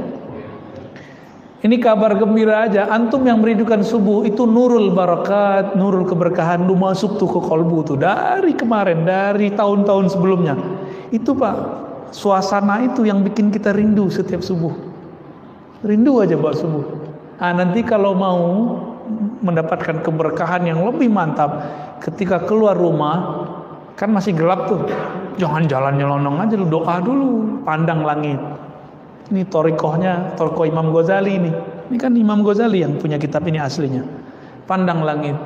Ini kabar gembira aja. Antum yang merindukan subuh itu nurul barakat, nurul keberkahan lu masuk tuh ke kolbu tuh dari kemarin, dari tahun-tahun sebelumnya. Itu Pak, suasana itu yang bikin kita rindu setiap subuh. Rindu aja buat subuh. Nanti kalau mau mendapatkan keberkahan yang lebih mantap, ketika keluar rumah kan masih gelap tuh, jangan jalan nyelonong aja, lu doa dulu, pandang langit. Ini torikohnya Imam Ghazali ini kan Imam Ghazali yang punya kitab ini aslinya. Pandang langit.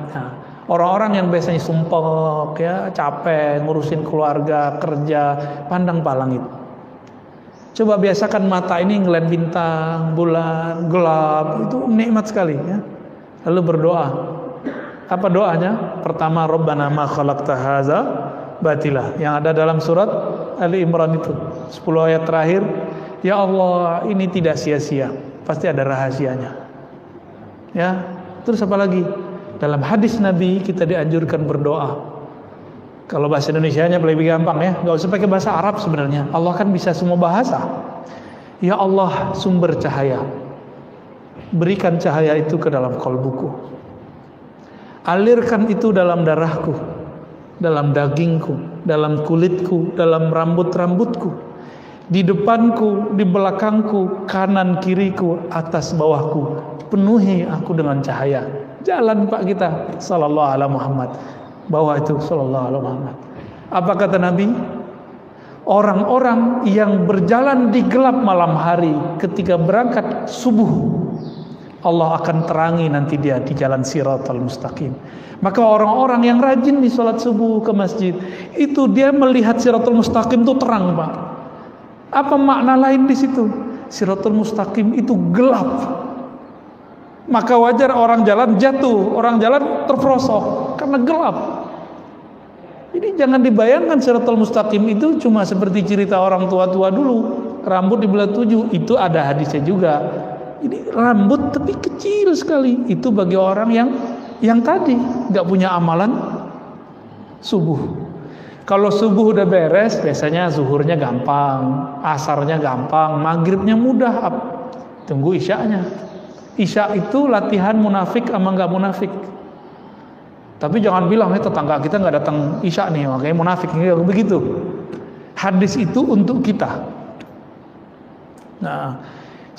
Orang-orang yang biasanya sumpek ya, capek ngurusin keluarga, kerja, pandang pak langit. Coba biasakan mata ini ngeliat bintang, bulan, gelap, itu nikmat sekali ya. Lalu berdoa. Apa doanya? Pertama, Rabbana ma khalaqta hadza batila. Yang ada dalam surat Ali Imran itu 10 ayat terakhir. Ya Allah, ini tidak sia-sia. Pasti ada rahasianya. Ya. Terus apa lagi? Dalam hadis Nabi kita dianjurkan berdoa. Kalau bahasa Indonesianya lebih gampang ya, nggak usah pakai bahasa Arab sebenarnya. Allah kan bisa semua bahasa. Ya Allah, sumber cahaya, berikan cahaya itu ke dalam kolbuku. Alirkan itu dalam darahku, dalam dagingku, dalam kulitku, dalam rambut-rambutku, di depanku, di belakangku, kanan kiriku, atas bawahku. Penuhi aku dengan cahaya. Jalan Pak kita, sallallahu alaihi Muhammad. Bawah itu sallallahu alaihi Muhammad. Apa kata Nabi? Orang-orang yang berjalan di gelap malam hari ketika berangkat subuh, Allah akan terangi nanti dia di jalan Siratal Mustaqim. Maka orang-orang yang rajin di sholat subuh ke masjid, itu dia melihat Siratal Mustaqim itu terang, Pak. Apa makna lain di situ? Siratal Mustaqim itu gelap. Maka wajar orang jalan jatuh, orang jalan terperosok karena gelap. Jadi jangan dibayangkan Siratal Mustaqim itu cuma seperti cerita orang tua-tua dulu, rambut dibelah 7, itu ada hadisnya juga. Ini rambut tapi kecil sekali, itu bagi orang yang tadi nggak punya amalan subuh. Kalau subuh udah beres, biasanya zuhurnya gampang, asarnya gampang, maghribnya mudah, tunggu isya'nya. Isya itu latihan munafik sama nggak munafik. Tapi jangan bilang tetangga kita nggak datang isya nih, makanya munafik. Nggak begitu. Hadis itu untuk kita. Nah,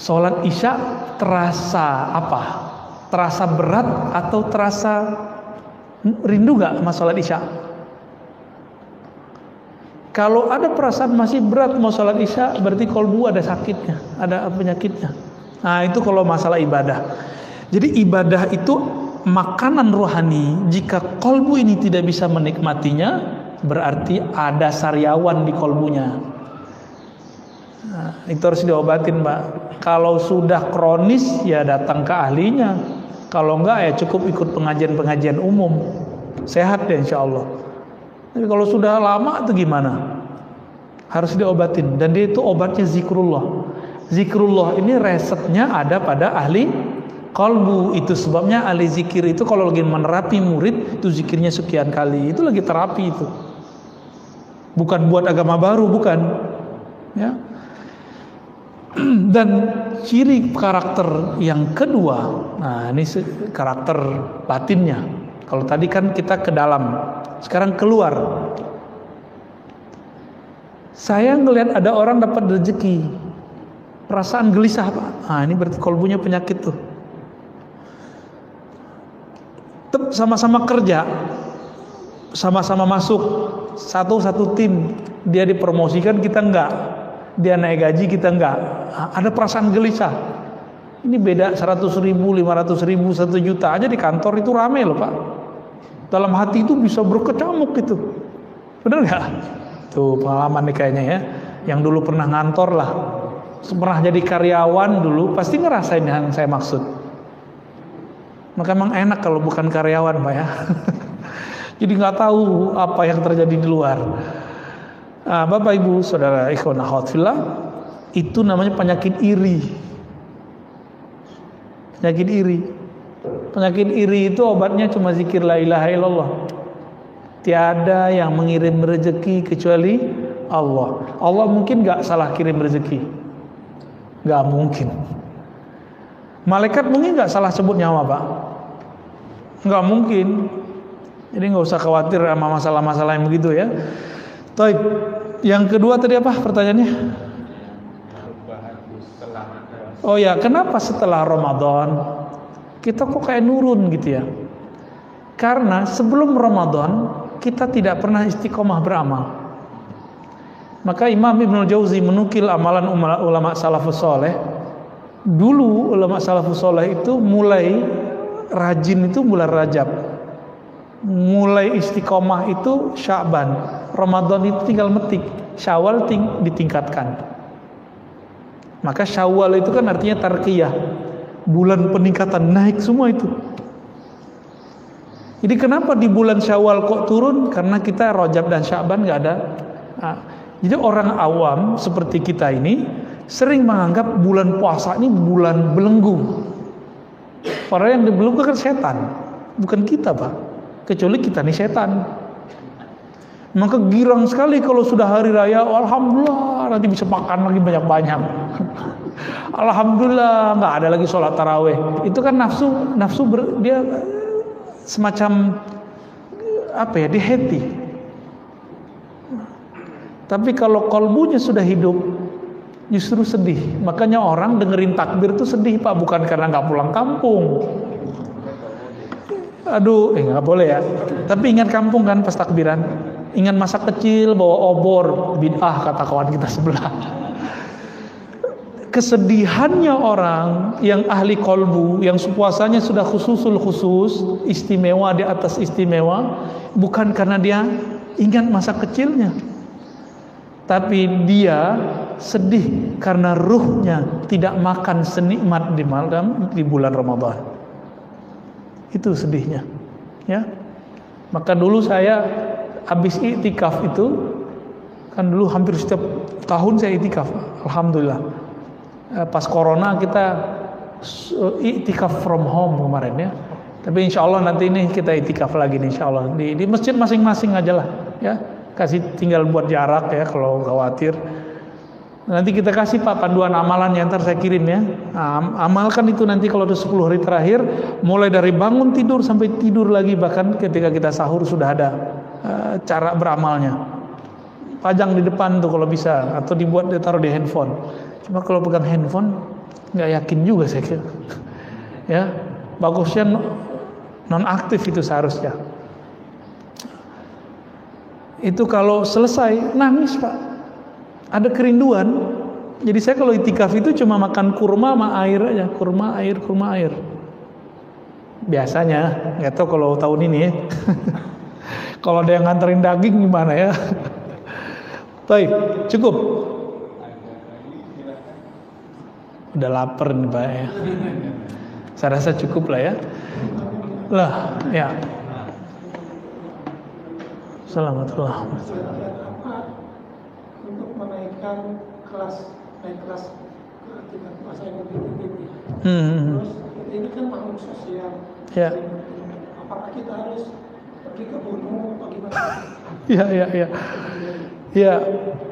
sholat isya terasa apa? Terasa berat atau terasa rindu nggak sama sholat isya? Kalau ada perasaan masih berat mau sholat isya, berarti kolbu ada sakitnya, ada penyakitnya. Nah itu kalau masalah ibadah. Jadi ibadah itu makanan rohani. Jika kolbu ini tidak bisa menikmatinya, berarti ada sariawan di kolbunya. Nah, itu harus diobatin, Mbak. Kalau sudah kronis ya datang ke ahlinya. Kalau enggak ya cukup ikut pengajian-pengajian umum. Sehat ya insya Allah. Tapi kalau sudah lama itu gimana? Harus diobatin. Dan dia itu obatnya zikrullah. Zikrullah ini resepnya ada pada ahli Qalbu itu sebabnya ahli zikir itu kalau lagi menerapi murid itu zikirnya sekian kali, itu lagi terapi itu. Bukan buat agama baru, bukan. Ya. Dan ciri karakter yang kedua, nah ini karakter batinnya. Kalau tadi kan kita ke dalam, sekarang keluar. Saya ngelihat ada orang dapat rezeki, perasaan gelisah, Pak. Nah ini berarti kolbunya penyakit tuh. Sama-sama kerja, sama-sama masuk satu tim, dia dipromosikan, kita enggak, dia naik gaji, kita enggak, ada perasaan gelisah. Ini beda 100.000, 500.000, 1 juta aja di kantor itu rame loh Pak. Dalam hati itu bisa berkecamuk gitu, bener nggak? Tuh pengalaman nih kayaknya ya, yang dulu pernah ngantor lah, pernah jadi karyawan dulu, pasti ngerasain yang saya maksud. Maka emang enak kalau bukan karyawan Pak ya. Jadi nggak tahu apa yang terjadi di luar. Bapak Ibu Saudara ikhwan akhwat fillah, itu namanya penyakit iri. Penyakit iri. Penyakit iri itu obatnya cuma zikir la ilaha illallah. Tiada yang mengirim rezeki kecuali Allah. Allah mungkin nggak salah kirim rezeki. Nggak mungkin. Malaikat mungkin nggak salah sebut nyawa Pak. Nggak mungkin. Jadi nggak usah khawatir sama masalah-masalah yang begitu ya. Baik. Yang kedua tadi apa pertanyaannya? Oh ya, kenapa setelah Ramadan kita kok kayak nurun gitu ya? Karena sebelum Ramadan kita tidak pernah istiqomah beramal. Maka Imam Ibnul Jauzi menukil amalan ulama salafus soleh. Dulu ulama salafus soleh itu mulai rajin itu bulan Rajab, mulai istiqomah itu Sya'ban, Ramadan itu tinggal metik, Syawal ditingkatkan. Maka Syawal itu kan artinya tarqiyah, bulan peningkatan, naik semua itu. Jadi kenapa di bulan Syawal kok turun? Karena kita Rajab dan Sya'ban nggak ada. Jadi orang awam seperti kita ini sering menganggap bulan puasa ini bulan belenggu. Padahal yang dibelenggu kan setan, bukan kita Pak. Kecuali kita nih setan. Maka girang sekali kalau sudah hari raya, alhamdulillah nanti bisa makan lagi banyak-banyak. Alhamdulillah nggak ada lagi sholat taraweh. Itu kan nafsu dia semacam apa ya, dia happy. Tapi kalau kolbunya sudah hidup, justru sedih. Makanya orang dengerin takbir itu sedih Pak, bukan karena nggak pulang kampung. Aduh, nggak boleh ya. Tapi ingat kampung kan pas takbiran. Ingat masa kecil bawa obor, bid'ah kata kawan kita sebelah. Kesedihannya orang yang ahli kolbu, yang puasanya sudah khususul khusus, istimewa di atas istimewa, bukan karena dia ingat masa kecilnya, tapi dia sedih karena ruhnya tidak makan senikmat di bulan Ramadan. Itu sedihnya, ya. Maka dulu saya habis iktikaf itu, kan dulu hampir setiap tahun saya iktikaf, alhamdulillah. Pas corona kita iktikaf from home kemarin ya. Tapi insya Allah nanti ini kita iktikaf lagi nih, insya Allah di masjid masing-masing aja lah, ya. Kasih tinggal buat jarak ya kalau khawatir. Nanti kita kasih Pak panduan amalannya, ntar saya kirim ya. Amalkan itu nanti kalau udah 10 hari terakhir, mulai dari bangun tidur sampai tidur lagi, bahkan ketika kita sahur sudah ada cara beramalnya. Pajang di depan tuh kalau bisa, atau dibuat ditaruh di handphone. Cuma kalau pegang handphone nggak yakin juga saya kira. Ya, bagusnya non aktif itu seharusnya. Itu kalau selesai nangis Pak. Ada kerinduan. Jadi saya kalau itikaf itu cuma makan kurma sama air aja, kurma air. Biasanya, nggak tahu kalau tahun ini ya. Kalau ada yang nganterin daging gimana ya? Baik, cukup. Udah lapar nih Pak ya. Saya rasa cukup lah ya. Lah, ya. Selamatullah. Untuk naik kelas kita puasa yang lebih tinggi. Terus ini kan makhluk sosial. Ya. Apakah kita harus pergi ke gunung atau gimana? Ya,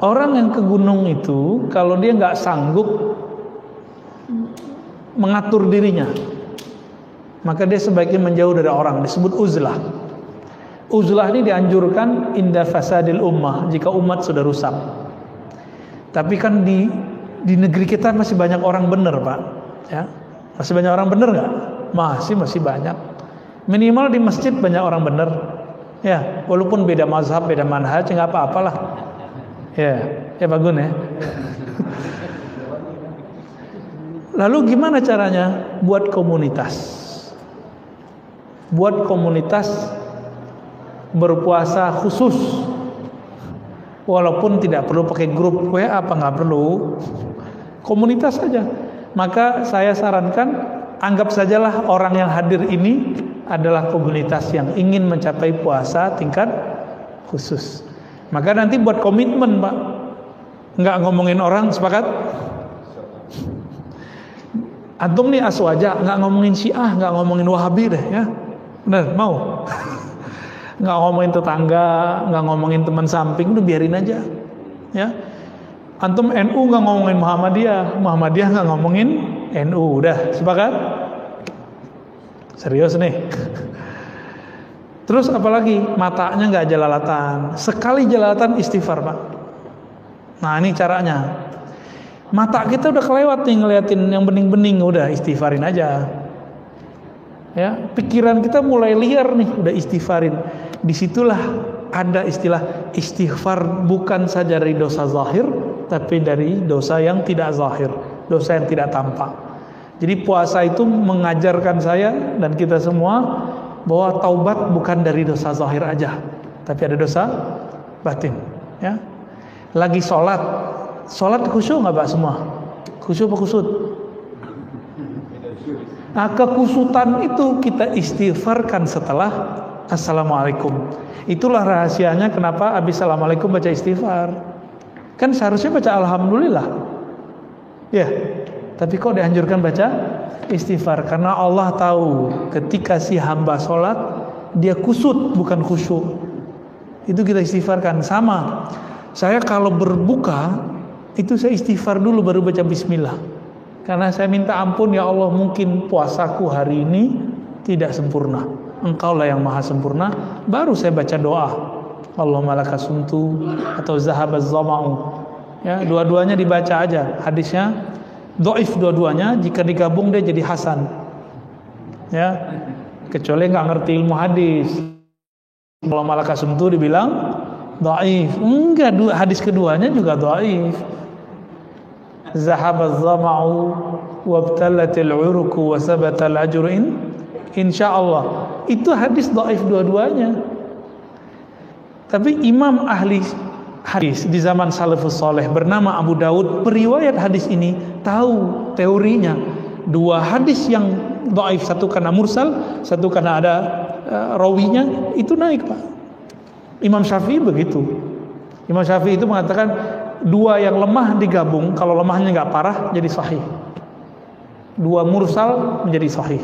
orang yang ke gunung itu kalau dia nggak sanggup mengatur dirinya, maka dia sebaiknya menjauh dari orang, disebut uzlah. Uzlah ini dianjurkan inda fasadil ummah, jika umat sudah rusak. Tapi kan di negeri kita masih banyak orang benar, Pak. Ya, masih banyak orang benar nggak? Masih banyak. Minimal di masjid banyak orang benar. Ya, walaupun beda mazhab, beda manhaj, nggak apa-apalah. Ya bagus ya. Lalu gimana caranya? Buat komunitas. Buat komunitas berpuasa khusus. Walaupun tidak perlu pakai grup WA, apa nggak perlu. Komunitas saja. Maka saya sarankan, anggap sajalah orang yang hadir ini adalah komunitas yang ingin mencapai puasa tingkat khusus. Maka nanti buat komitmen, Pak. Nggak ngomongin orang, sepakat? Antum nih aswaja, nggak ngomongin Syiah, nggak ngomongin Wahabi deh, ya. Bener, mau? Nggak ngomongin tetangga, nggak ngomongin teman samping, udah biarin aja, ya. Antum NU nggak ngomongin Muhammadiyah nggak ngomongin NU, udah, sepakat? Serius nih. Terus apalagi matanya nggak jelalatan, sekali jelalatan istighfar, Pak. Nah ini caranya. Mata kita udah kelewat nih ngeliatin yang bening-bening, udah istighfarin aja. Ya, pikiran kita mulai liar nih, udah istighfarin. Disitulah ada istilah istighfar, bukan saja dari dosa zahir, tapi dari dosa yang tidak zahir, dosa yang tidak tampak. Jadi puasa itu mengajarkan saya dan kita semua bahwa taubat bukan dari dosa zahir aja, tapi ada dosa batin. Ya, lagi sholat khusyuk nggak Pak semua? Khusyuk apa kusut? Nah, kekusutan itu kita istighfarkan setelah assalamualaikum. Itulah rahasianya kenapa habis assalamualaikum baca istighfar. Kan seharusnya baca alhamdulillah. Ya, tapi kok dianjurkan baca istighfar? Karena Allah tahu ketika si hamba sholat dia kusut bukan khusyuk. Itu kita istighfarkan. Sama, saya kalau berbuka itu saya istighfar dulu baru baca bismillah. Karena saya minta ampun, ya Allah, mungkin puasaku hari ini tidak sempurna. Engkaulah yang maha sempurna. Baru saya baca doa, Allahumma laka sumtu atau zahabaz zama'u. Ya, dua-duanya dibaca aja. Hadisnya dhaif dua-duanya, jika digabung dia jadi hasan. Ya, kecuali nggak ngerti ilmu hadis. Allahumma laka sumtu dibilang dhaif. Enggak, hadis keduanya juga dhaif. Zahabaz zama'u wabtalatil uruku wa sabatal ajru insyaallah. Itu hadis dhaif dua-duanya. Tapi imam ahli hadis di zaman salafus saleh bernama Abu Daud, periwayat hadis ini, tahu teorinya. Dua hadis yang dhaif, satu karena mursal, satu karena ada rawinya, itu naik, Pak. Imam Syafi'i begitu. Imam Syafi'i itu mengatakan dua yang lemah digabung, kalau lemahnya nggak parah jadi sahih. Dua mursal menjadi sahih.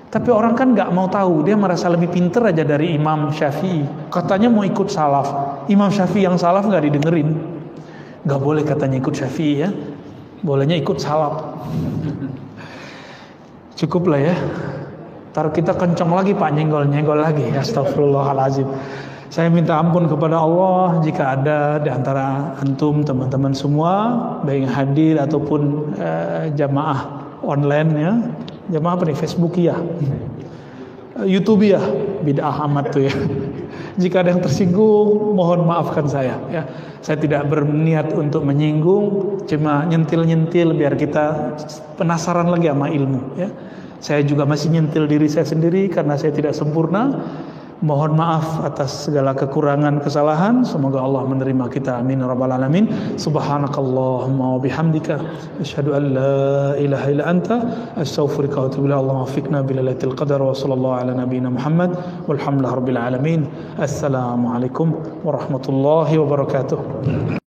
Tapi orang kan nggak mau tahu, dia merasa lebih pinter aja dari Imam Syafi'i. Katanya mau ikut salaf. Imam Syafi'i yang salaf nggak didengerin. Nggak boleh katanya ikut Syafi'i, ya. Bolehnya ikut salaf. Cukup lah ya. Ntar kita kencang lagi Pak, nyenggol-nyenggol lagi. Astagfirullahaladzim. Saya minta ampun kepada Allah jika ada di antara antum, teman-teman semua, baik yang hadir ataupun jamaah online, ya. Jamaah apa nih? Facebook ya, YouTube ya, bid'ah amat tuh ya. Jika ada yang tersinggung, mohon maafkan saya, ya. Saya tidak berniat untuk menyinggung, cuma nyentil-nyentil biar kita penasaran lagi sama ilmu, ya. Saya juga masih nyentil diri saya sendiri karena saya tidak sempurna. Mohon maaf atas segala kekurangan, kesalahan. Semoga Allah menerima kita. Amin rabbal alamin. Subhanakallahumma wa bihamdika asyhadu an la ilaha illa anta astaghfiruka wa atubu ilaik. Allahumma waffiqna bil lailatul qadar wa sallallahu ala nabiyyina Muhammad walhamdulillahi rabbil alamin. Assalamualaikum warahmatullahi wabarakatuh.